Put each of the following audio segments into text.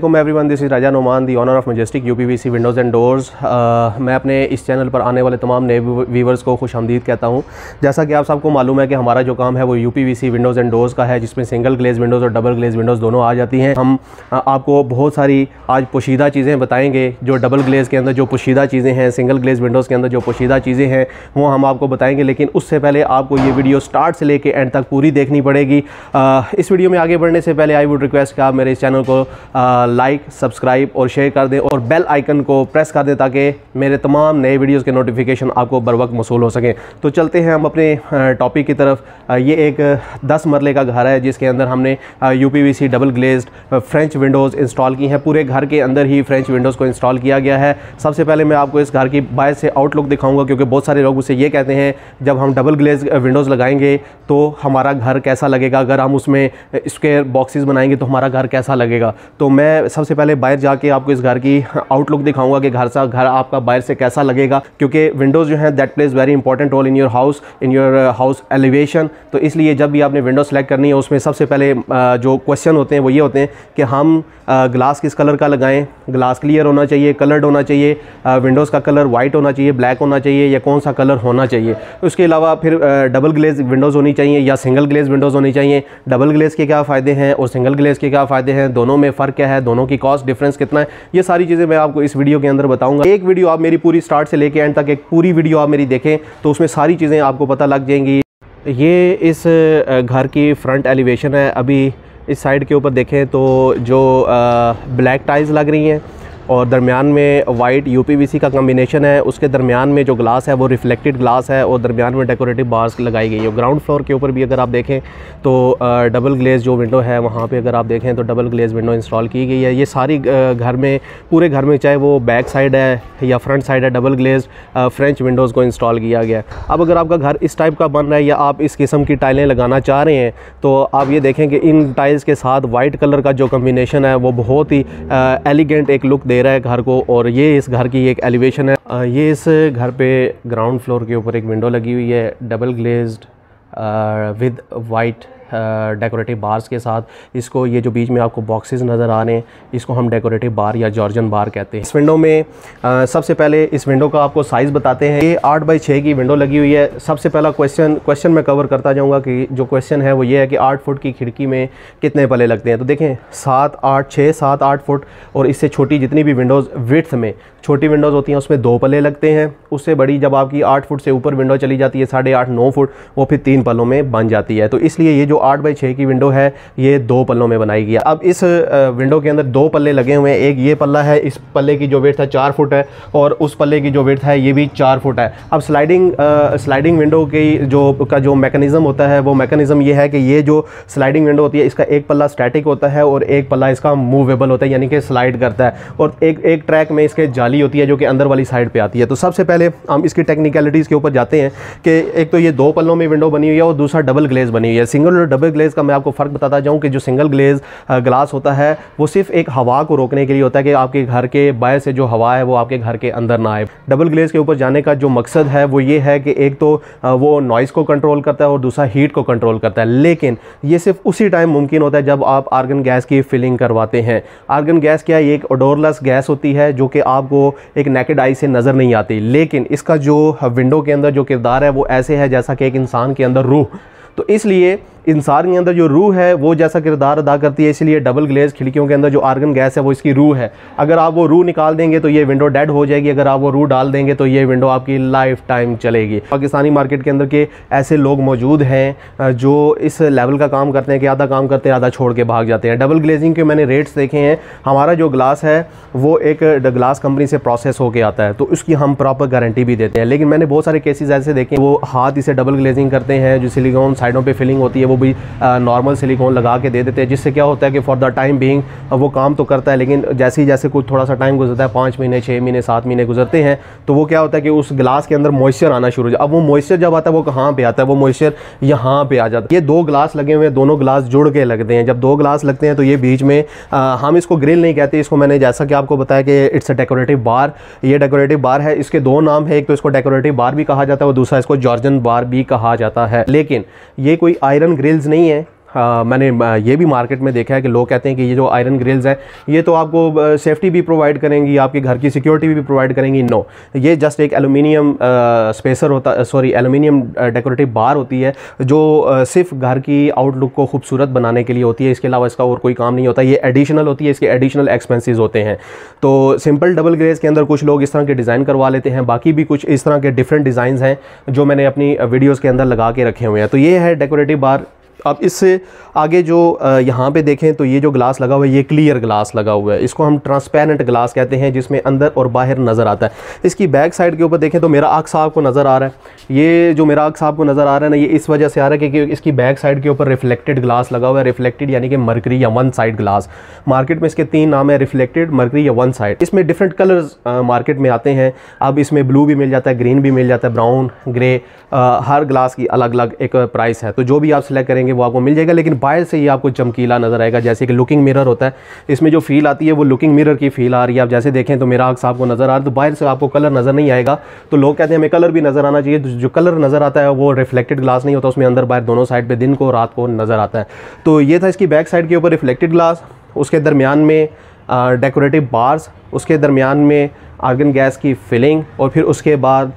Everyone, this is Raja Noman, the owner of Majestic UPVC windows and doors. मैं अपने इस channel पर आने वाले तमाम नए व्यूवर्स को खुशामदीद कहता हूं। जैसा कि आप सबको मालूम है कि हमारा जो काम है वो यूपीवीसी विंडोज़ एंड डोर्स का है, जिसमें सिंगल ग्लेज विंडोज़ और डबल ग्लेज विंडोज़ दोनों आ जाती हैं। हम आपको बहुत सारी आज पोशीदा चीज़ें बताएँगे। जो डबल ग्लेज के अंदर जो पोशीदा चीज़ें हैं, सिंगल ग्लेज विंडोज़ के अंदर जो पोशीदा चीज़ें हैं, वो हम आपको बताएँगे। लेकिन उससे पहले आपको ये वीडियो स्टार्ट से लेकर एंड तक पूरी देखनी पड़ेगी। इस वीडियो में आगे बढ़ने से पहले आई वुड रिक्वेस्ट कि आप मेरे इस चैनल को लाइक, सब्सक्राइब और शेयर कर दें और बेल आइकन को प्रेस कर दें ताकि मेरे तमाम नए वीडियोस के नोटिफिकेशन आपको बर वक्त मौसूल हो सकें। तो चलते हैं हम अपने टॉपिक की तरफ। ये एक 10 मरले का घर है जिसके अंदर हमने UPVC double glazed French Windows install की हैं। पूरे घर के अंदर ही फ्रेंच विंडोज़ को इंस्टॉल किया गया है। सबसे पहले मैं आपको इस घर की बाहर से आउटलुक दिखाऊंगा, क्योंकि बहुत सारे लोग मुझसे ये कहते हैं जब हम डबल ग्लेज विंडोज़ लगाएंगे तो हमारा घर कैसा लगेगा, अगर हम उसमें स्क्वायर बॉक्सेस बनाएंगे तो हमारा घर कैसा लगेगा। तो मैं सबसे पहले बाहर जाके आपको इस घर की आउटलुक दिखाऊंगा कि घर आपका बाहर से कैसा लगेगा, क्योंकि विंडोज़ जो हैं that plays very important role in your house elevation. तो इसलिए जब भी आपने विंडो सेलेक्ट करनी है उसमें सबसे पहले जो क्वेश्चन होते हैं वो ये होते हैं कि हम ग्लास किस कलर का लगाएं। ग्लास क्लियर होना चाहिए, कलर्ड होना चाहिए, विंडोज़ का कलर वाइट होना चाहिए, ब्लैक होना चाहिए, या कौन सा कलर होना चाहिए। उसके अलावा फिर डबल ग्लेज विंडोज़ होनी चाहिए या सिंगल ग्लेज विंडोज़ होनी चाहिए। डबल ग्लेज के क्या फ़ायदे हैं और सिंगल ग्लेज के क्या फ़ायदे हैं, दोनों में फ़र्क क्या है, दोनों की कॉस्ट डिफरेंस कितना है, ये सारी चीज़ें मैं आपको इस वीडियो के अंदर बताऊंगा। एक वीडियो आप मेरी पूरी स्टार्ट से लेके एंड तक एक पूरी वीडियो आप मेरी देखें तो उसमें सारी चीज़ें आपको पता लग जाएंगी। ये इस घर की फ्रंट एलिवेशन है। अभी इस साइड के ऊपर देखें तो जो ब्लैक टाइल्स लग रही हैं और दरमियान में वाइट यूपीवीसी का कॉम्बिनेशन है। उसके दरमियान में जो ग्लास है वो रिफ्लेक्टेड ग्लास है और दरमियान में डेकोरेटिव बार्स लगाई गई है। ग्राउंड फ्लोर के ऊपर भी अगर आप देखें तो डबल ग्लेज जो विंडो है वहाँ पे अगर आप देखें तो डबल ग्लेज विंडो इंस्टॉल की गई है। ये सारी घर में, पूरे घर में, चाहे वो बैक साइड है या फ्रंट साइड है, डबल ग्लेज फ्रेंच विंडोज़ को इंस्टॉल किया गया है। अब अगर आपका घर इस टाइप का बन रहा है या आप इस किस्म की टाइलें लगाना चाह रहे हैं तो आप ये देखें कि इन टाइल्स के साथ वाइट कलर का जो कॉम्बिनेशन है वो बहुत ही एलिगेंट एक लुक दे रहा है घर को। और ये इस घर की एक एलिवेशन है। ये इस घर पे ग्राउंड फ्लोर के ऊपर एक विंडो लगी हुई है double glazed with white decorative bars के साथ। इसको, ये जो बीच में आपको बॉक्सेस नज़र आ रहे हैं, इसको हम डेकोरेटिव बार या जॉर्जन बार कहते हैं। इस विंडो में सबसे पहले इस विंडो का आपको साइज़ बताते हैं। ये 8x6 की विंडो लगी हुई है। सबसे पहला क्वेश्चन मैं कवर करता जाऊंगा कि जो क्वेश्चन है वो ये है कि 8 फुट की खिड़की में कितने पल्ले लगते हैं। तो देखें 7, 8, 6, 7, 8 फुट और इससे छोटी जितनी भी विंडोज़ विड्थ में छोटी विंडोज़ होती हैं उसमें 2 पल्ले लगते हैं। उससे बड़ी जब आपकी 8 फुट से ऊपर विंडो चली जाती है, 8.5, 9 फुट, वो फिर 3 पल्लों में बन जाती है। तो इसलिए ये जो 8x6 की विंडो है ये 2 पल्लों में बनाई गई है। अब इस विंडो के अंदर 2 पल्ले लगे हुए हैं। एक ये पल्ला है, इस पल्ले की जो विड्थ है 4 फुट है और उस पल्ले की जो विड्थ है ये भी 4 फुट है। अब स्लाइडिंग विंडो की जो मैकेनिज़्म होता है वो मैकेनिज़्म ये है कि ये जो स्लाइडिंग विंडो होती है इसका एक पल्ला स्टैटिक होता है और एक पल्ला इसका मूवेबल होता है, यानी कि स्लाइड करता है। और एक ट्रैक में इसके जाली होती है जो कि अंदर वाली साइड पे आती है। तो सबसे पहले हम इसकी टेक्निकलिटीज़ के ऊपर जाते हैं कि एक तो ये 2 पल्लों में विंडो बनी हुई है और दूसरा डबल ग्लेज बनी हुई है। सिंगल और डबल ग्लेज का मैं आपको फ़र्क बताता जाऊँ कि जो सिंगल ग्लेज ग्लास होता है वो सिर्फ एक हवा को रोकने के लिए होता है कि आपके घर के बाहर से जो हवा है वो आपके घर के अंदर ना आए। डबल ग्लेज के ऊपर जाने का जो मकसद है वो ये है कि एक तो वो नॉइज़ को कंट्रोल करता है और दूसरा हीट को कंट्रोल करता है। लेकिन ये सिर्फ उसी टाइम मुमकिन होता है जब आप आर्गन गैस की फिलिंग करवाते हैं। आर्गन गैस क्या है, ये एक ओडोरलेस गैस होती है जो कि आपको एक नेकेड आई से नज़र नहीं आती, लेकिन इसका जो विंडो के अंदर जो किरदार है वो ऐसे है जैसा कि एक इंसान के अंदर रूह। तो इसलिए इंसान के अंदर जो रूह है वो जैसा किरदार अदा करती है, इसलिए डबल ग्लेज खिड़कियों के अंदर जो आर्गन गैस है वो इसकी रूह है। अगर आप वो रूह निकाल देंगे तो ये विंडो डेड हो जाएगी, अगर आप वो रूह डाल देंगे तो ये विंडो आपकी लाइफ टाइम चलेगी। पाकिस्तानी मार्केट के अंदर के ऐसे लोग मौजूद हैं जो इस लेवल का काम करते हैं कि आधा काम करते हैं आधा छोड़ के भाग जाते हैं। डबल ग्लेजिंग के मैंने रेट्स देखे हैं। हमारा जो ग्लास है वो एक ग्लास कंपनी से प्रोसेस होकर आता है तो उसकी हम प्रॉपर गारंटी भी देते हैं। लेकिन मैंने बहुत सारे केसेस ऐसे देखे वो हाथ इसे डबल ग्लेजिंग करते हैं, जो सिलिकॉन साइडों पर फिलिंग होती है वो भी नॉर्मल सिलिकॉन लगा के दे देते हैं, जिससे क्या होता है कि फॉर द टाइम बीइंग वो काम तो करता है, लेकिन जैसे कुछ थोड़ा सा टाइम गुजरता है, 5 महीने, 6 महीने, 7 महीने गुजरते हैं तो वो क्या होता है कि उस ग्लास के अंदर मॉइस्चर आना शुरू हो जाता है। अब वो मॉइस्चर जब आता है वो कहाँ पे आता है, वो मॉइस्चर यहाँ पे आ जाता है। ये 2 ग्लास लगे हुए हैं, दोनों ग्लास जुड़ के लगते हैं। जब 2 ग्लास लगते हैं तो ये बीच में हम इसको ग्रिल नहीं कहते, इसको मैंने जैसा कि आपको बताया कि इट्स अ डेकोरेटिव बार। ये डेकोरेटिव बार है, इसके 2 नाम है, एक तो इसको डेकोरेटिव बार भी कहा जाता है और दूसरा इसको जॉर्जन बार भी कहा जाता है। लेकिन ये कोई आयरन ग्रिल्स नहीं है, मैंने ये भी मार्केट में देखा है कि लोग कहते हैं कि ये जो आयरन ग्रिल्स हैं ये तो आपको सेफ्टी भी प्रोवाइड करेंगी, आपके घर की सिक्योरिटी भी प्रोवाइड करेंगी। नो, ये जस्ट एक एलुमिनियम स्पेसर होता, सॉरी एलुमिनियम डेकोरेटिव बार होती है जो सिर्फ घर की आउटलुक को खूबसूरत बनाने के लिए होती है। इसके अलावा इसका और कोई काम नहीं होता। ये एडिशनल होती है, इसके एडिशनल एक्सपेंसेस होते हैं। तो सिंपल डबल ग्लेज के अंदर कुछ लोग इस तरह के डिज़ाइन करवा लेते हैं, बाकी भी कुछ इस तरह के डिफरेंट डिज़ाइंस हैं जो मैंने अपनी वीडियोज़ के अंदर लगा के रखे हुए हैं। तो ये है डेकोरेटिव बार। अब इससे आगे जो यहाँ पे देखें तो ये जो ग्लास लगा हुआ है ये क्लियर ग्लास लगा हुआ है, इसको हम ट्रांसपेरेंट ग्लास कहते हैं, जिसमें अंदर और बाहर नज़र आता है। इसकी बैक साइड के ऊपर देखें तो मेरा अक्स आपको नज़र आ रहा है। ये जो मेरा अक्स आपको नज़र आ रहा है ना, ये इस वजह से आ रहा है कि इसकी बैक साइड के ऊपर रिफ्लेक्टेड ग्लास लगा हुआ है। रिफ्लेक्टेड यानी कि मरकरी या वन साइड ग्लास। मार्केट में इसके 3 नाम है, रिफ्लेक्टेड, मरकरी या वन साइड। इसमें डिफरेंट कलर्स मार्केट में आते हैं। अब इसमें ब्लू भी मिल जाता है, ग्रीन भी मिल जाता है, ब्राउन, ग्रे, हर ग्लास की अलग अलग एक प्राइस है। तो जो भी आप सिलेक्ट करेंगे वो आपको मिल जाएगा। लेकिन बाहर से ये आपको चमकीला नजर आएगा, जैसे कि लुकिंग मिरर होता है। इसमें जो फील आती है वो लुकिंग मिरर की फील आ रही है। आप जैसे देखें तो मेरा अक्स आपको नजर आ रहा है, तो बाहर से आपको कलर नजर नहीं आएगा। तो लोग कहते हैं हमें कलर भी नजर आना चाहिए। जो कलर नजर आता है वो रिफ्लेक्टेड ग्लास नहीं होता, उसमें अंदर बाहर दोनों साइड पे दिन को रात को नजर आता है। तो ये था इसकी बैक साइड के ऊपर रिफ्लेक्टेड ग्लास, उसके दरमियान में डेकोरेटिव बार्स, उसके दरमियान में आर्गन गैस की फिलिंग, और फिर उसके बाद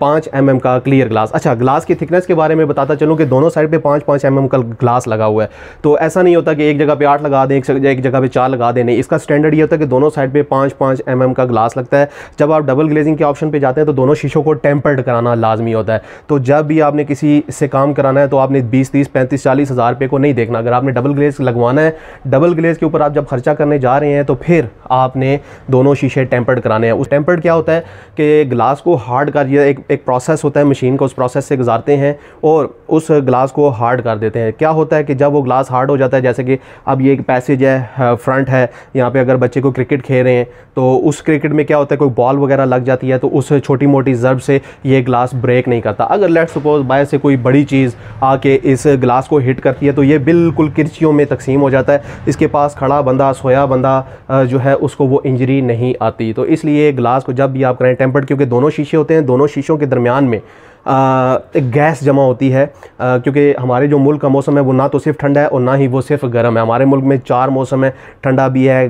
5 mm का क्लियर ग्लास। अच्छा, ग्लास की थिकनेस के बारे में बताता चलूँ कि दोनों साइड पे 5-5 mm का ग्लास लगा हुआ है। तो ऐसा नहीं होता कि एक जगह पे 8 लगा दें, एक जगह पे 4 लगा दें। नहीं, इसका स्टैंडर्ड ये होता है कि दोनों साइड पे 5-5 mm का ग्लास लगता है। जब आप डबल ग्लेजिंग के ऑप्शन पे जाते हैं तो दोनों शीशों को टेम्पर्ड कराना लाजमी होता है। तो जब भी आपने किसी से काम कराना है तो आपने 20-30, 35-40 हज़ार रुपये को नहीं देखना। अगर आपने डबल ग्लेज लगवाना है, डबल ग्लेज के ऊपर आप जब खर्चा करने जा रहे हैं तो फिर आपने दोनों शीशे टेम्पर्ड कराने हैं। उस टेम्पर्ड क्या होता है कि ग्लास को हार्ड कर, एक प्रोसेस होता है, मशीन को उस प्रोसेस से गुजारते हैं और उस ग्लास को हार्ड कर देते हैं। क्या होता है कि जब वो ग्लास हार्ड हो जाता है, जैसे कि अब ये एक पैसेज है, फ्रंट है, यहाँ पे अगर बच्चे को क्रिकेट खेल रहे हैं तो उस क्रिकेट में क्या होता है, कोई बॉल वगैरह लग जाती है तो उस छोटी मोटी ज़र्ब से ये ग्लास ब्रेक नहीं करता। अगर लेट सपोज बाहर से कोई बड़ी चीज़ आके इस ग्लास को हिट करती है तो ये बिल्कुल किरचियों में तकसीम हो जाता है। इसके पास खड़ा बंदा, सोया बंदा जो है उसको वो इंजरी नहीं आती। तो इसलिए ग्लास को जब भी आप करें टेम्पर्ड, क्योंकि दोनों शीशे होते हैं, दोनों शीशों के दरमियान में एक गैस जमा होती है, क्योंकि हमारे जो मुल्क का मौसम है वो ना तो सिर्फ ठंडा है और ना ही वो सिर्फ गर्म है। हमारे मुल्क में 4 मौसम है, ठंडा भी है,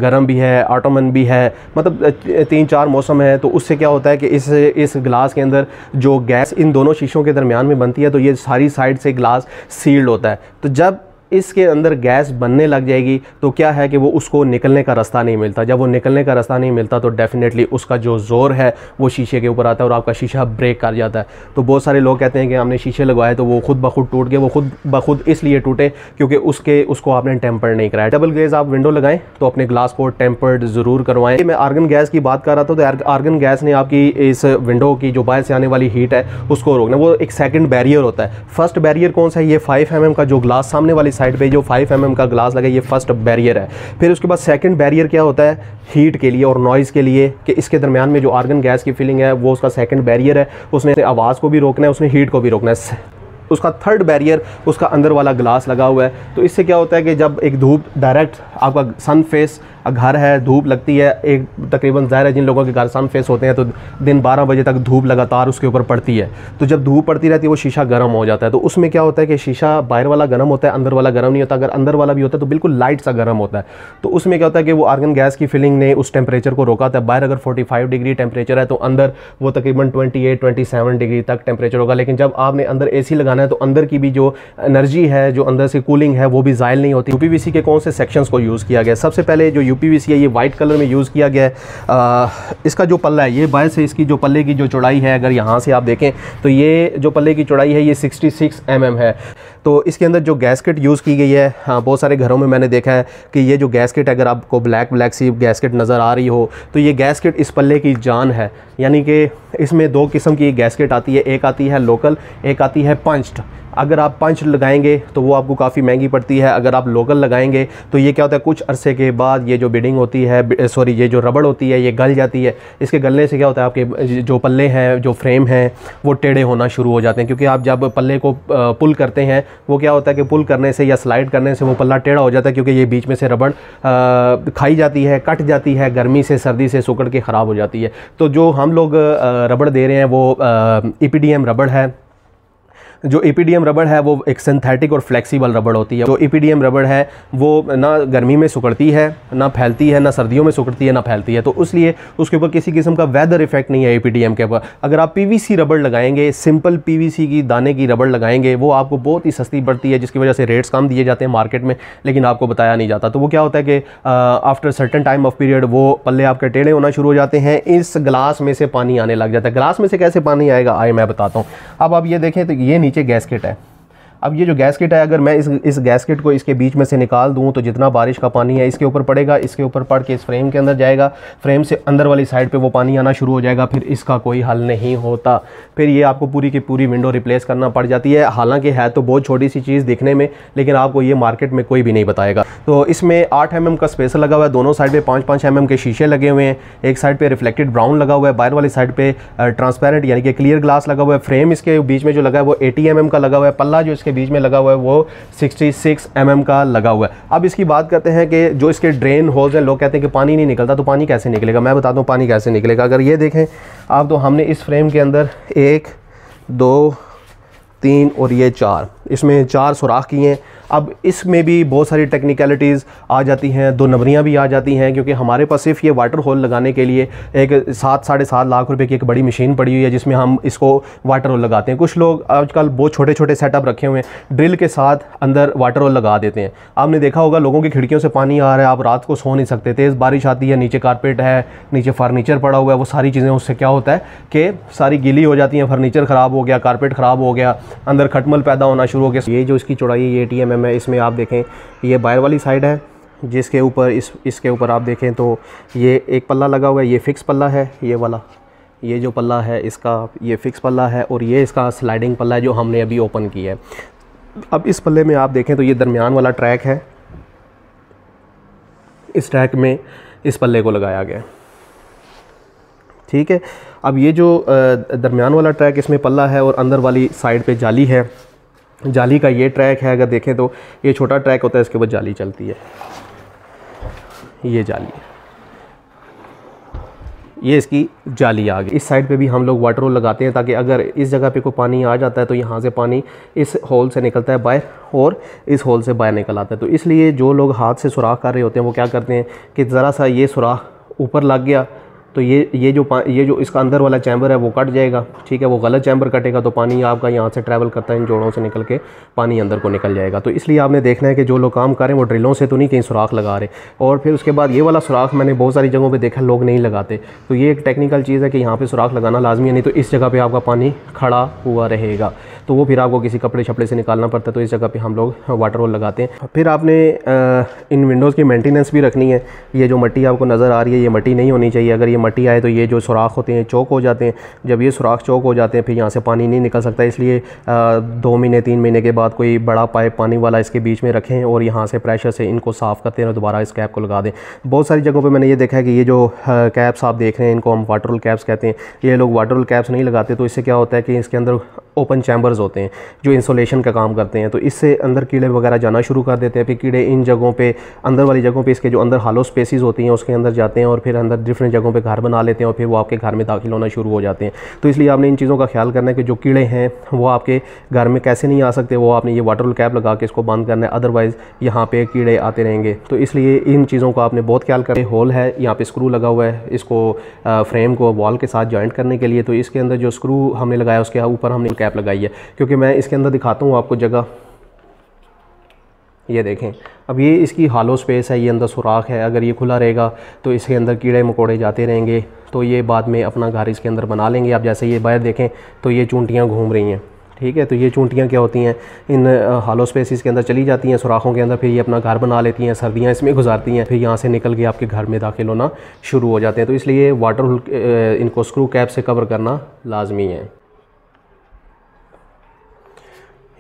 गर्म भी है, ऑटोमन भी है, मतलब 3-4 मौसम है। तो उससे क्या होता है कि इस ग्लास के अंदर जो गैस इन दोनों शीशों के दरमियान में बनती है तो ये सारी साइड से ग्लास सील्ड होता है। तो जब इसके अंदर गैस बनने लग जाएगी तो क्या है कि वो उसको निकलने का रास्ता नहीं मिलता। जब वो निकलने का रास्ता नहीं मिलता तो डेफिनेटली उसका जो ज़ोर है वो शीशे के ऊपर आता है और आपका शीशा ब्रेक कर जाता है। तो बहुत सारे लोग कहते हैं कि हमने शीशे लगवाए तो वो खुद ब खुद टूट गए। वो खुद ब खुद इसलिए टूटे क्योंकि उसको आपने टेम्पर्ड नहीं कराया। डबल ग्लेज आप विंडो लगाएं तो अपने ग्लास को टेम्पर्ड ज़रूर करवाएं। मैं आर्गन गैस की बात कर रहा था, तो आर्गन गैस ने आपकी इस विंडो की जो बाहर से आने वाली हीट है उसको रोकना। वो एक सेकेंड बैरियर होता है। फर्स्ट बैरियर कौन सा है? ये 5 mm का जो ग्लास सामने वाली साइड पे जो 5 mm का ग्लास लगा, ये फर्स्ट बैरियर है। फिर उसके बाद सेकंड बैरियर क्या होता है? हीट के लिए और नॉइज़ के लिए, कि इसके दरमियान में जो आर्गन गैस की फिलिंग है वो उसका सेकंड बैरियर है। उसने आवाज़ को भी रोकना है, उसने हीट को भी रोकना है। उसका थर्ड बैरियर उसका अंदर वाला ग्लास लगा हुआ है। तो इससे क्या होता है कि जब एक धूप डायरेक्ट आपका सन फेस घर है, धूप लगती है, एक तकरीबन ज़ाहिर है जिन लोगों के घर सन फेस होते हैं तो दिन 12 बजे तक धूप लगातार उसके ऊपर पड़ती है। तो जब धूप पड़ती रहती है वो शीशा गर्म हो जाता है। तो उसमें क्या होता है कि शीशा बाहर वाला गर्म होता है, अंदर वाला गर्म नहीं होता। अगर अंदर वाला भी होता है तो बिल्कुल लाइट सा गर्म होता है। तो उसमें क्या होता है कि वो आर्गन गैस की फिलिंग ने उस टेम्परेचर को रोका था। बाहर अगर 45 डिग्री टेम्परेचर है तो अंदर वो तकरीबन 28-27 डिग्री तक टेम्परेचर होगा। लेकिन जब आपने अंदर AC लगाना है तो अंदर की भी जो एनर्जी है, जो अंदर से कूलिंग है, वो भी ज़ायल नहीं होती। UPVC के कौन से सेक्शंस को यूज़ किया गया? सबसे पहले जो UPVC है ये वाइट कलर में यूज़ किया गया है। इसका जो पल्ला है, ये बाहर से इसकी जो पल्ले की जो चौड़ाई है, अगर यहाँ से आप देखें तो ये जो पल्ले की चौड़ाई है ये 66 mm है। तो इसके अंदर जो गैसकेट यूज़ की गई है, हाँ बहुत सारे घरों में मैंने देखा है कि ये जो गैसकेट, अगर आपको ब्लैक सी गैसकेट नज़र आ रही हो तो ये गैसकेट इस पल्ले की जान है। यानी कि इसमें 2 किस्म की गैसकेट आती है, एक आती है लोकल, एक आती है पंच्ड। अगर आप पंच लगाएंगे तो वो आपको काफ़ी महंगी पड़ती है। अगर आप लोकल लगाएंगे तो ये क्या होता है, कुछ अरसे के बाद ये जो बिडिंग होती है, सॉरी ये जो रबड़ होती है ये गल जाती है। इसके गलने से क्या होता है, आपके जो पल्ले हैं, जो फ्रेम हैं, वो टेढ़े होना शुरू हो जाते हैं। क्योंकि आप जब पल्ले को पुल करते हैं वो क्या होता है कि पुल करने से या स्लाइड करने से वो पल्ला टेढ़ा हो जाता है, क्योंकि ये बीच में से रबड़ खाई जाती है, कट जाती है, गर्मी से सर्दी से सुकड़ के ख़राब हो जाती है। तो जो हम लोग रबड़ दे रहे हैं वो EPDM रबड़ है। जो EPDM रबड़ है वो एक सिंथेटिक और फ्लेक्सिबल रबड़ होती है। जो EPDM रबड़ है वो ना गर्मी में सिकुड़ती है, ना फैलती है, ना सर्दियों में सिकुड़ती है, ना फैलती है। तो इसलिए उसके ऊपर किसी किस्म का वेदर इफेक्ट नहीं है EPDM के ऊपर। अगर आप PVC रबड़ लगाएंगे, सिंपल PVC की दाने की रबड़ लगाएंगे, वो आपको बहुत ही सस्ती पड़ती है, जिसकी वजह से रेट्स कम दिए जाते हैं मार्केट में, लेकिन आपको बताया नहीं जाता। तो वो क्या होता है कि after certain time of period वो पल्ले आपके टेढ़े होना शुरू हो जाते हैं, इस ग्लास में से पानी आने लग जाता है। ग्लास में से कैसे पानी आएगा आए मैं बताता हूँ। अब आप ये देखें तो ये नीचे गैस्केट है। अब ये जो गैस्केट है, अगर मैं इस गैस्केट को इसके बीच में से निकाल दूं तो जितना बारिश का पानी है इसके ऊपर पड़ेगा, इसके ऊपर पड़ के इस फ्रेम के अंदर जाएगा, फ्रेम से अंदर वाली साइड पे वो पानी आना शुरू हो जाएगा, फिर इसका कोई हल नहीं होता। फिर ये आपको पूरी की पूरी विंडो रिप्लेस करना पड़ जाती है। हालांकि है तो बहुत छोटी सी चीज़ दिखने में, लेकिन आपको ये मार्केट में कोई भी नहीं बताएगा। तो इसमें 8 mm का स्पेसर लगा हुआ है, दोनों साइड पर 5-5 mm के शीशे लगे हुए हैं। एक साइड पर रिफ्लेक्टेड ब्राउन लगा हुआ है, बाहर वाली साइड पर ट्रांसपेरेंट यानी कि क्लियर ग्लास लगा हुआ है। फ्रेम इसके बीच में जो लगा है वो 80 mm का लगा हुआ है। पल्ला जो इसके बीच में लगा हुआ है वो 66 mm का लगा हुआ है। अब इसकी बात करते हैं कि जो इसके ड्रेन होल्स हैं, लोग कहते हैं कि पानी नहीं निकलता, तो पानी कैसे निकलेगा? मैं बताता हूँ पानी कैसे निकलेगा। अगर ये देखें आप, तो हमने इस फ्रेम के अंदर 1 2 3 और ये 4, इसमें 4 सुराख किए हैं। अब इसमें भी बहुत सारी टेक्निकलिटीज़ आ जाती हैं, 2 नंबरियाँ भी आ जाती हैं, क्योंकि हमारे पास सिर्फ ये वाटर होल लगाने के लिए एक 7-7.5 लाख रुपए की एक बड़ी मशीन पड़ी हुई है, जिसमें हम इसको वाटर होल लगाते हैं। कुछ लोग आजकल बहुत छोटे छोटे सेटअप रखे हुए हैं, ड्रिल के साथ अंदर वाटर होल लगा देते हैं। आपने देखा होगा लोगों की खिड़कियों से पानी आ रहा है, आप रात को सो नहीं सकते, तेज़ बारिश आती है, नीचे कारपेट है, नीचे फर्नीचर पड़ा हुआ है, वो सारी चीज़ें, उससे क्या होता है कि सारी गीली हो जाती हैं, फर्नीचर ख़राब हो गया, कारपेट ख़राब हो गया, अंदर खटमल पैदा होना शुरू हो गया। ये जो इसकी चौड़ाई ये 80 mm है, इसमें आप देखें ये बाहर वाली साइड है, जिसके ऊपर इसके ऊपर आप देखें तो ये एक पल्ला लगा हुआ है, ये फिक्स पल्ला है, ये वाला, ये जो पल्ला है इसका ये फिक्स पल्ला है, और ये इसका स्लाइडिंग पल्ला है जो हमने अभी ओपन किया है। अब इस पल्ले में आप देखें तो ये दरमियान वाला ट्रैक है, इस ट्रैक में इस पल्ले को लगाया गया, ठीक है। अब ये जो दरमियान वाला ट्रैक, इसमें पल्ला है और अंदर वाली साइड पे जाली है, जाली का ये ट्रैक है। अगर देखें तो ये छोटा ट्रैक होता है, इसके ऊपर जाली चलती है, ये जाली है, ये इसकी जाली आ गई। इस साइड पे भी हम लोग वाटर होल लगाते हैं, ताकि अगर इस जगह पे कोई पानी आ जाता है तो यहाँ से पानी इस होल से निकलता है बाहर और इस होल से बाहर निकल आता है। तो इसलिए जो लोग हाथ से सुराख कर रहे होते हैं वो क्या करते हैं कि ज़रा सा ये सुराख ऊपर लग गया तो ये जो इसका अंदर वाला चैम्बर है वो कट जाएगा, ठीक है। वो गलत चैम्बर कटेगा तो पानी आपका यहाँ से ट्रैवल करता है, इन जोड़ों से निकल के पानी अंदर को निकल जाएगा। तो इसलिए आपने देखना है कि जो लोग काम कर रहे हैं वो ड्रिलों से तो नहीं कहीं सुराख लगा रहे। और फिर उसके बाद ये वाला सुराख मैंने बहुत सारी जगहों पे देखा लोग नहीं लगाते, तो ये एक टेक्निकल चीज़ है कि यहाँ पर सुराख लगाना लाजमी है, नहीं तो इस जगह पर आपका पानी खड़ा हुआ रहेगा, तो वो फिर आपको किसी कपड़े शपड़े से निकालना पड़ता है। तो इस जगह पे हम लोग वाटर होल लगाते हैं। फिर आपने इन विंडोज़ की मेंटेनेंस भी रखनी है। ये जो मट्टी आपको नज़र आ रही है ये मट्टी नहीं होनी चाहिए। अगर ये मट्टी आए तो ये जो सुराख होते हैं चौक हो जाते हैं। जब ये सुराख चौक हो जाते हैं फिर यहाँ से पानी नहीं निकल सकता, इसलिए 2 महीने 3 महीने के बाद कोई बड़ा पाइप पानी वाला इसके बीच में रखें और यहाँ से प्रेशर से इनको साफ़ करते हैं और दोबारा इस कैप को लगा दें। बहुत सारी जगहों पर मैंने ये देखा है कि ये जो कैप्स आप देख रहे हैं इनको हम वाटर होल कैप्स कहते हैं, ये लोग वाटर होल कैप्स नहीं लगाते। तो इससे क्या होता है कि इसके अंदर ओपन चैम्बर्स होते हैं जो इंसुलेशन का काम करते हैं, तो इससे अंदर कीड़े वगैरह जाना शुरू कर देते हैं। फिर कीड़े इन जगहों पे, अंदर वाली जगहों पे, इसके जो अंदर हालो स्पेसेस होती हैं उसके अंदर जाते हैं और फिर अंदर डिफरेंट जगहों पे घर बना लेते हैं और फिर वो आपके घर में दाखिल होना शुरू हो जाते हैं। तो इसलिए आपने इन चीज़ों का ख्याल करना है कि जो कीड़े हैं वो आपके घर में कैसे नहीं आ सकते, वो आपने ये वाटर होल कैप लगा के इसको बंद करना है, अदरवाइज़ यहाँ पे कीड़े आते रहेंगे। तो इसलिए इन चीज़ों का आपने बहुत ख्याल करें। होल है, यहाँ पे स्क्रू लगा हुआ है इसको फ्रेम को वॉल के साथ जॉइंट करने के लिए, तो इसके अंदर जो स्क्रू हमने लगाया उसके ऊपर हमने कैप लगाई है। क्योंकि मैं इसके अंदर दिखाता हूँ आपको जगह, ये देखें। अब ये इसकी हालो स्पेस है, ये अंदर सुराख है, अगर ये खुला रहेगा तो इसके अंदर कीड़े मकोड़े जाते रहेंगे, तो ये बाद में अपना घर इसके अंदर बना लेंगे। आप जैसे ये बाहर देखें तो ये चूंटियाँ घूम रही हैं, ठीक है। तो ये चूंटियाँ क्या होती हैं, इन हालो स्पेसिस के अंदर चली जाती हैं सुराखों के अंदर, फिर ये अपना घर बना लेती हैं, सर्दियाँ इसमें गुजारती हैं, फिर यहाँ से निकल के आपके घर में दाखिल होना शुरू हो जाते हैं। तो इसलिए वाटर होल इनको स्क्रू कैप से कवर करना लाजमी है।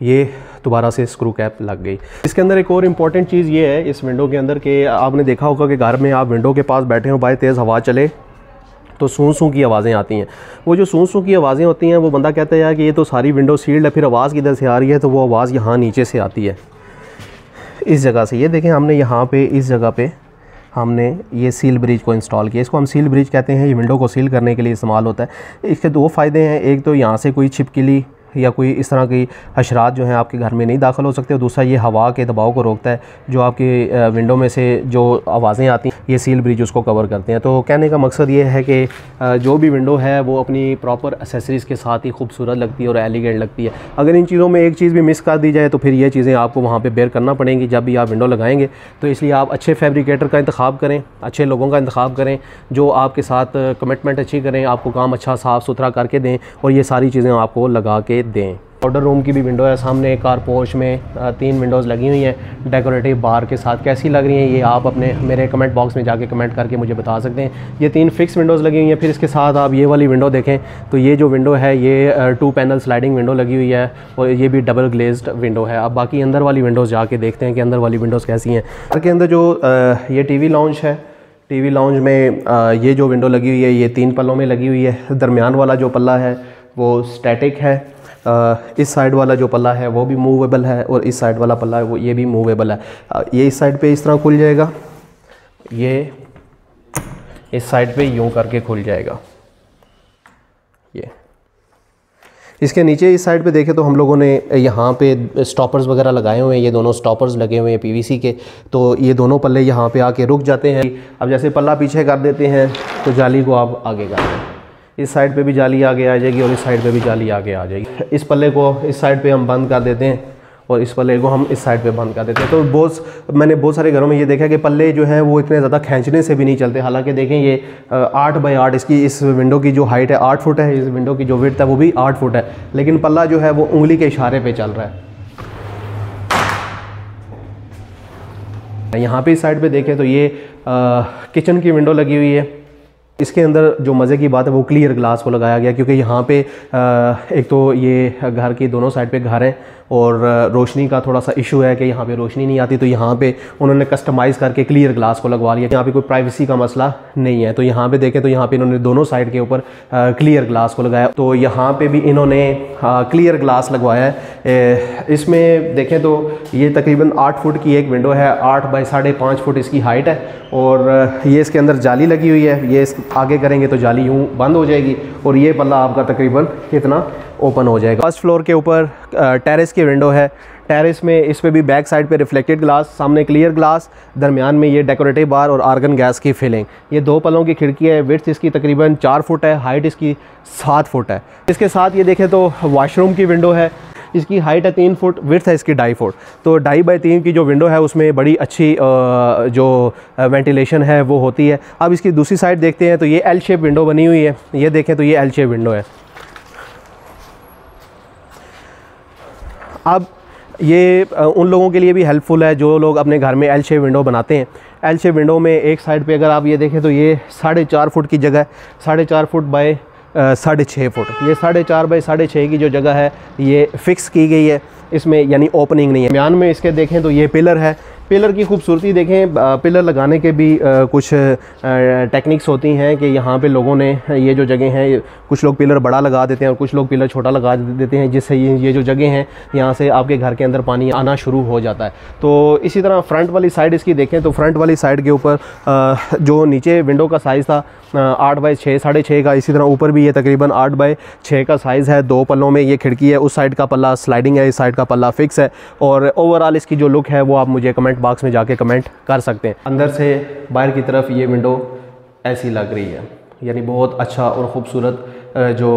ये दोबारा से स्क्रू कैप लग गई। इसके अंदर एक और इम्पॉर्टेंट चीज़ ये है इस विंडो के अंदर कि आपने देखा होगा कि घर में आप विंडो के पास बैठे हो, बाहर तेज़ हवा चले तो सूं सूं की आवाज़ें आती हैं। वो जो सूं सूं की आवाज़ें होती हैं वो बंदा कहता है यार कि ये तो सारी विंडो सील्ड है, फिर आवाज़ किधर से आ रही है, तो वो आवाज़ यहाँ नीचे से आती है, इस जगह से। ये देखें हमने यहाँ पे इस जगह पे हमने ये सील ब्रिज को इंस्टॉल किया। इसको हम सील ब्रिज कहते हैं, ये विंडो को सील करने के लिए इस्तेमाल होता है। इसके 2 फ़ायदे हैं, एक तो यहाँ से कोई छिपकली या कोई इस तरह की हशरात जो हैं आपके घर में नहीं दाखिल हो सकते। और दूसरा ये हवा के दबाव को रोकता है, जो आपकी विंडो में से जो आवाज़ें आती हैं ये सील ब्रिज उसको कवर करते हैं। तो कहने का मकसद ये है कि जो भी विंडो है वो अपनी प्रॉपर एसेसरीज़ के साथ ही खूबसूरत लगती है और एलिगेंट लगती है। अगर इन चीज़ों में एक चीज़ भी मिस कर दी जाए तो फिर ये चीज़ें आपको वहाँ पे बेयर करना पड़ेंगी जब भी आप विंडो लगाएंगे। तो इसलिए आप अच्छे फैब्रिकेटर का इंतखाब करें, अच्छे लोगों का इंतखाब करें जो आपके साथ कमिटमेंट अच्छी करें, आपको काम अच्छा साफ़ सुथरा करके दें और ये सारी चीज़ें आपको लगा के दें। ऑर्डर रूम की भी विंडो है, सामने कार पोर्च में 3 विंडोज़ लगी हुई हैं डेकोरेटिव बार के साथ। कैसी लग रही हैं ये आप अपने मेरे कमेंट बॉक्स में जाके कमेंट करके मुझे बता सकते हैं। ये 3 फिक्स विंडोज़ लगी हुई हैं। फिर इसके साथ आप ये वाली विंडो देखें तो ये जो विंडो है ये 2 पैनल स्लाइडिंग विंडो लगी हुई है और ये भी डबल ग्लेज्ड विंडो है। अब बाकी अंदर वाली विंडोज़ जाके देखते हैं कि अंदर वाली विंडोज़ कैसी हैं। घर के अंदर जो ये टीवी लाउंज है, टीवी लाउंज में ये जो विंडो लगी हुई है ये 3 पल्लों में लगी हुई है। दरमियान वाला जो पल्ला है वो स्टैटिक है, इस साइड वाला जो पल्ला है वो भी मूवेबल है और इस साइड वाला पल्ला है वो ये भी मूवेबल है। ये इस साइड पे इस तरह खुल जाएगा, ये इस साइड पे यूं करके खुल जाएगा। ये इसके नीचे इस साइड पे देखें तो हम लोगों ने यहाँ पे स्टॉपर्स वगैरह लगाए हुए हैं। ये दोनों स्टॉपर्स लगे हुए हैं पीवीसी के, तो ये दोनों पल्ले यहाँ पे आके रुक जाते हैं। अब जैसे पल्ला पीछे कर देते हैं तो जाली को आप आगे कर दें, इस साइड पे भी जाली आगे आ जाएगी और इस साइड पे भी जाली आगे आ जाएगी। इस पल्ले को इस साइड पे हम बंद कर देते हैं और इस पल्ले को हम इस साइड पे बंद कर देते हैं। तो मैंने बहुत सारे घरों में ये देखा कि पल्ले जो हैं वो इतने ज़्यादा खींचने से भी नहीं चलते। हालांकि देखें ये 8 बाई 8 इसकी इस विंडो की जो हाइट है 8 फुट है, इस विंडो की जो विड्थ है वो भी 8 फुट है, लेकिन पल्ला जो है वो उंगली के इशारे पर चल रहा है। यहाँ पे इस साइड पे देखें तो ये किचन की विंडो लगी हुई है। इसके अंदर जो मज़े की बात है वो क्लियर ग्लास को लगाया गया, क्योंकि यहाँ पे एक तो ये घर की दोनों साइड पे घर हैं और रोशनी का थोड़ा सा इशू है कि यहाँ पे रोशनी नहीं आती, तो यहाँ पे उन्होंने कस्टमाइज़ करके क्लियर ग्लास को लगवा लिया। यहाँ पे कोई प्राइवेसी का मसला नहीं है। तो यहाँ पे देखें तो यहाँ पे इन्होंने दोनों साइड के ऊपर क्लियर ग्लास को लगाया, तो यहाँ पे भी इन्होंने क्लियर ग्लास लगवाया है। इसमें देखें तो ये तकरीबन 8 फुट की एक विंडो है, 8 बाई 5.5 फुट इसकी हाइट है और ये इसके अंदर जाली लगी हुई है। ये आगे करेंगे तो जाली यूँ बंद हो जाएगी और ये पल्ला आपका तकरीबन कितना ओपन हो जाएगा। फर्स्ट फ्लोर के ऊपर टेरेस की विंडो है। टेरेस में इस पे भी बैक साइड पे रिफ्लेक्टेड ग्लास, सामने क्लियर ग्लास, दरमियान में ये डेकोरेटिव बार और आर्गन गैस की फिलिंग। ये 2 पल्लों की खिड़की है। विड्थ इसकी तकरीबन 4 फुट है, हाइट इसकी 7 फुट है। इसके साथ ये देखें तो वॉशरूम की विंडो है। इसकी हाइट है 3 फुट, विड्थ है इसकी 2.5 फुट। तो 2.5 बाई 3 की जो विंडो है उसमें बड़ी अच्छी जो वेंटिलेशन है वो होती है। अब इसकी दूसरी साइड देखते हैं तो ये एल शेप विंडो बनी हुई है। ये देखें तो ये एल शेप विंडो है। अब ये उन लोगों के लिए भी हेल्पफुल है जो लोग अपने घर में एल शेप विंडो बनाते हैं। एल शेप विंडो में एक साइड पे अगर आप ये देखें तो ये 4.5 फुट की जगह, 4.5 फुट बाय 6.5 फुट, ये 4.5 बाई 6.5 की जो जगह है ये फ़िक्स की गई है, इसमें यानी ओपनिंग नहीं है। म्यान में इसके देखें तो ये पिलर है। पिलर की खूबसूरती देखें, पिलर लगाने के भी कुछ टेक्निक्स होती हैं कि यहाँ पे लोगों ने ये जो जगह हैं, कुछ लोग पिलर बड़ा लगा देते हैं और कुछ लोग पिलर छोटा लगा देते हैं, जिससे ये जो जगह हैं यहाँ से आपके घर के अंदर पानी आना शुरू हो जाता है। तो इसी तरह फ्रंट वाली साइड इसकी देखें तो फ्रंट वाली साइड के ऊपर जो नीचे विंडो का साइज़ था 8 बाई 6, 6.5 का, इसी तरह ऊपर भी ये तकरीबन 8 बाई 6 का साइज़ है। 2 पल्लों में ये खिड़की है, उस साइड का पल्ला स्लाइडिंग है, इस साइड का पल्ला फिक्स है। और ओवरऑल इसकी जो लुक है वो आप मुझे कमेंट बॉक्स में जाके कमेंट कर सकते हैं। अंदर से बाहर की तरफ ये विंडो ऐसी लग रही है, यानी बहुत अच्छा और ख़ूबसूरत जो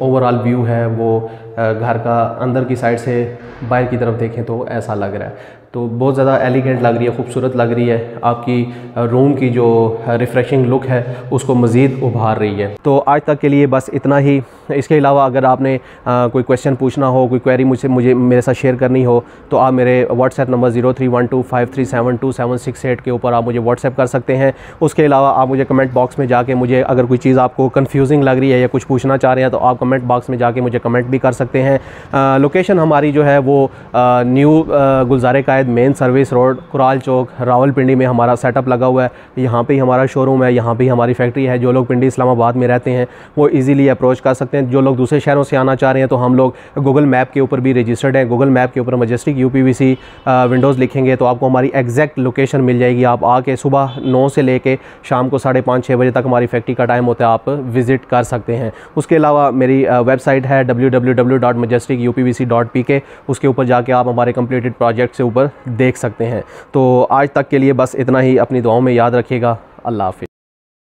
ओवरऑल व्यू है वो घर का अंदर की साइड से बाहर की तरफ देखें तो ऐसा लग रहा है। तो बहुत ज़्यादा एलिगेंट लग रही है, खूबसूरत लग रही है। आपकी रूम की जो रिफ़्रेशिंग लुक है उसको मज़ीद उभार रही है। तो आज तक के लिए बस इतना ही। इसके अलावा अगर आपने कोई क्वेश्चन पूछना हो, कोई क्वेरी मुझे मेरे साथ शेयर करनी हो तो आप मेरे व्हाट्सएप नंबर 031253726768 के ऊपर आप मुझे व्हाट्सएप कर सकते हैं। उसके अलावा आप मुझे कमेंट बॉक्स में जाके मुझे अगर कोई चीज़ आपको कन्फ्यूजिंग लग रही है या कुछ पूछना चाह रहे हैं तो आप कमेंट बॉक्स में जाके मुझे कमेंट भी कर सकते हैं। लोकेशन हमारी जो है वो न्यू गुलज़ारे का शायद मेन सर्विस रोड कुराल चौक रावलपिंडी में हमारा सेटअप लगा हुआ है। यहाँ पे ही हमारा शोरूम है, यहाँ पे ही हमारी फैक्ट्री है। जो लोग पिंडी इस्लामाबाद में रहते हैं वो इजीली अप्रोच कर सकते हैं। जो लोग दूसरे शहरों से आना चाह रहे हैं तो हम लोग गूगल मैप के ऊपर भी रजिस्टर्ड हैं। गूगल मैप के ऊपर मजेस्टिक UPVC विंडोज़ लिखेंगे तो आपको हमारी एग्जैक्ट लोकेशन मिल जाएगी। आप आके सुबह 9 से लेके शाम को 5:30-6 बजे तक हमारी फैक्ट्री का टाइम होता है, आप विज़िट कर सकते हैं। उसके अलावा मेरी वेबसाइट है www.majesticupvc.pk, उसके ऊपर जाके आप हमारे कंप्लीटेड प्रोजेक्ट से ऊपर देख सकते हैं। तो आज तक के लिए बस इतना ही। अपनी दुआओं में याद रखिएगा। अल्लाह हाफ़िज़।